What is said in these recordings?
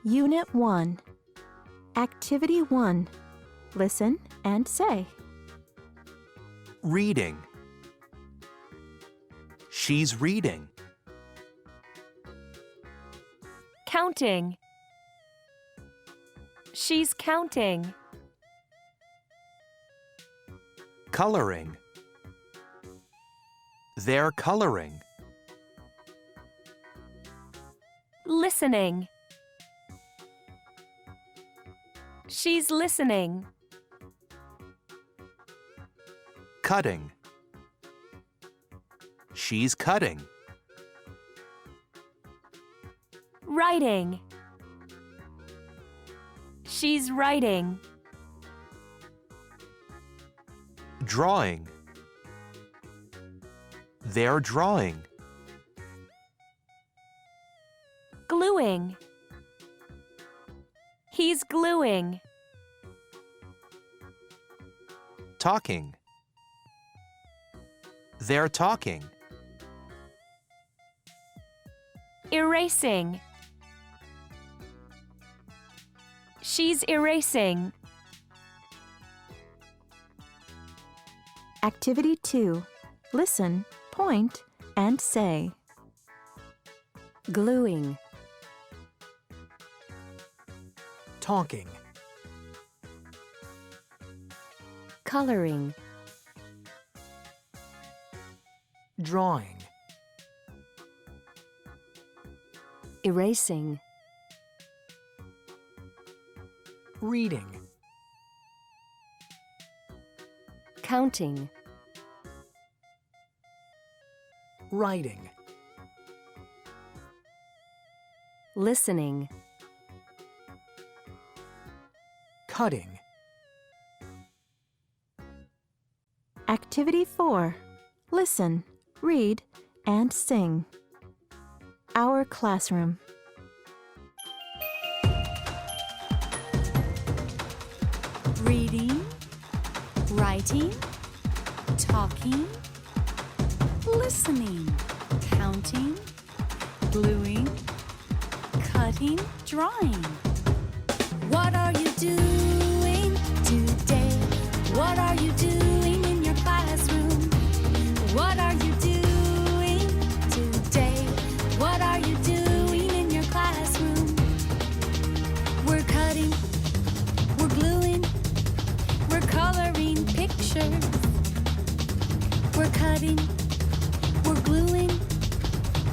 Unit 1. Activity 1. Listen and say. Reading. She's reading. Counting. She's counting. Coloring. They're coloring. Listening. She's listening. Cutting. She's cutting. Writing. She's writing. Drawing. They're drawing. Gluing. He's gluing. Talking. They're talking. Erasing. She's erasing. Activity 2. Listen, point, and say. Gluing. Talking. Coloring. Drawing. Erasing. Reading. Counting. Writing. Listening. Cutting. Activity 4. Listen, read, and sing. Our classroom. Reading, writing, talking, listening, counting, gluing, cutting, drawing. What are you doing today? What are you doing in your classroom? What are you doing today? What are you doing in your classroom? We're cutting, we're gluing, we're coloring pictures. We're cutting, we're gluing,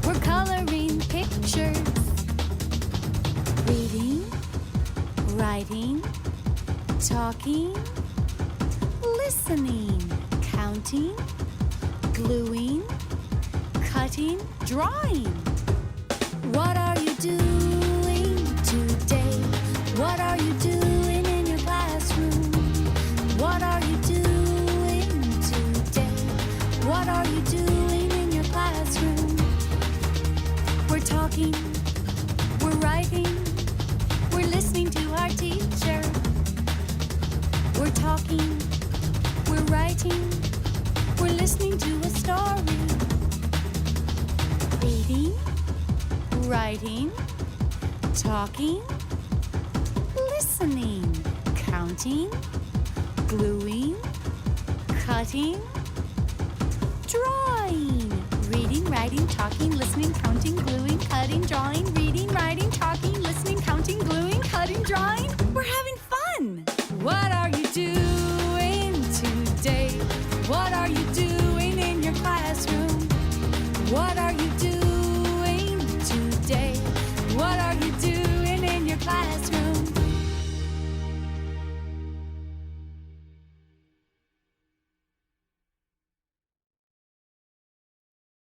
we're coloring pictures. Reading, writing, talking, listening, counting, gluing, cutting, drawing. What are you doing today? What are you doing in your classroom? What are you doing today? What are you doing in your classroom? We're talking, we're writing, we're listening to our teacher. We're talking, we're writing, we're listening to a story. Reading, writing, talking, listening, counting, gluing, cutting, drawing. Reading, writing, talking, listening, counting, gluing, cutting, drawing. Reading, writing, talking, listening, counting, gluing, cutting, drawing. We're having fun. What are you doing today? What are you doing in your classroom? What are you doing today? What are you doing in your classroom?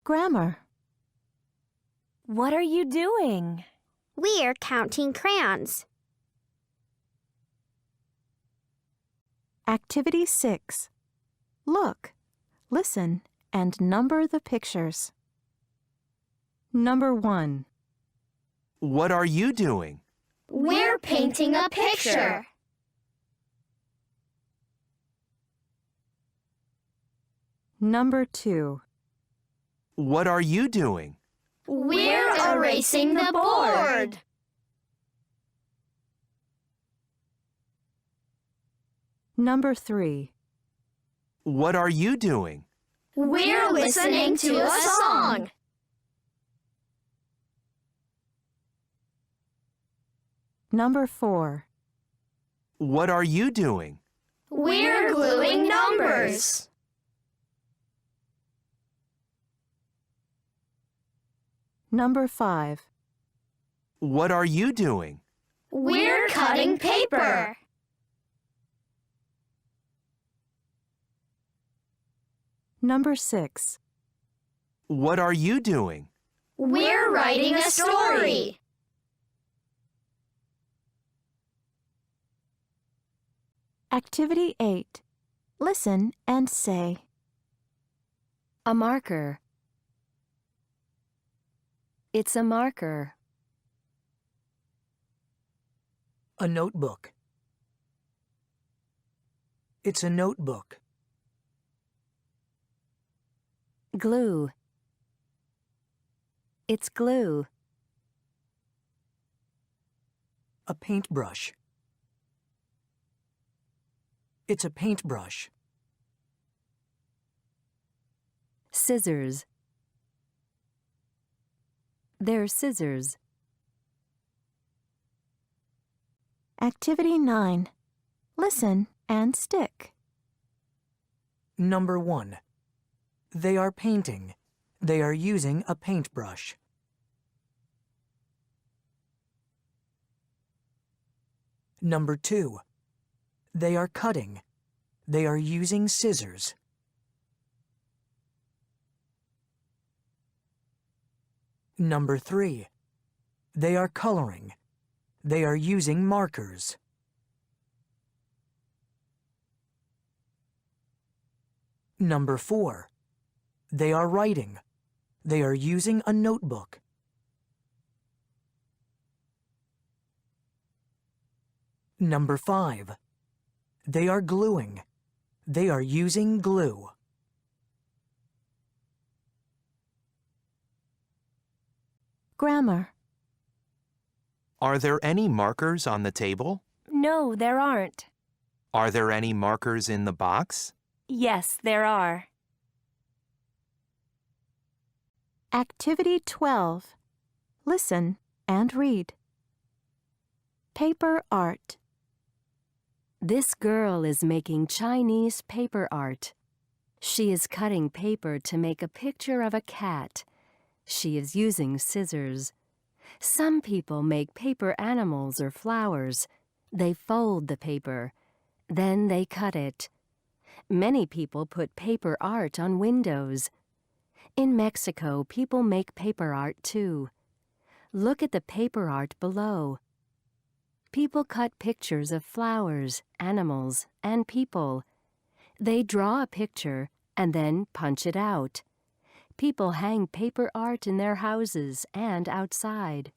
Grammar. What are you doing? We're counting crayons. Activity 6. Look, listen, and number the pictures. Number 1. What are you doing? We're painting a picture. Number 2. What are you doing? We're erasing the board. Number 3. What are you doing? We're listening to a song. Number 4. What are you doing? We're gluing numbers. Number 5. What are you doing? We're cutting paper. Number 6. What are you doing? We're writing a story. Activity 8. Listen and say. A marker. It's a marker. A notebook. It's a notebook. Glue. It's glue. A paintbrush. It's a paintbrush. Scissors. They're scissors. Activity 9. Listen and stick. Number 1. They are painting. They are using a paintbrush. Number 2. They are cutting. They are using scissors. Number 3. They are coloring. They are using markers. Number 4. They are writing. They are using a notebook. Number 5. They are gluing. They are using glue. Grammar. Are there any markers on the table? No, there aren't. Are there any markers in the box? Yes, there are. Activity 12. Listen and read. Paper art. This girl is making Chinese paper art. She is cutting paper to make a picture of a cat. She is using scissors. Some people make paper animals or flowers. They fold the paper. Then they cut it. Many people put paper art on windows. In Mexico, people make paper art too. Look at the paper art below. People cut pictures of flowers, animals, and people. They draw a picture and then punch it out. People hang paper art in their houses and outside.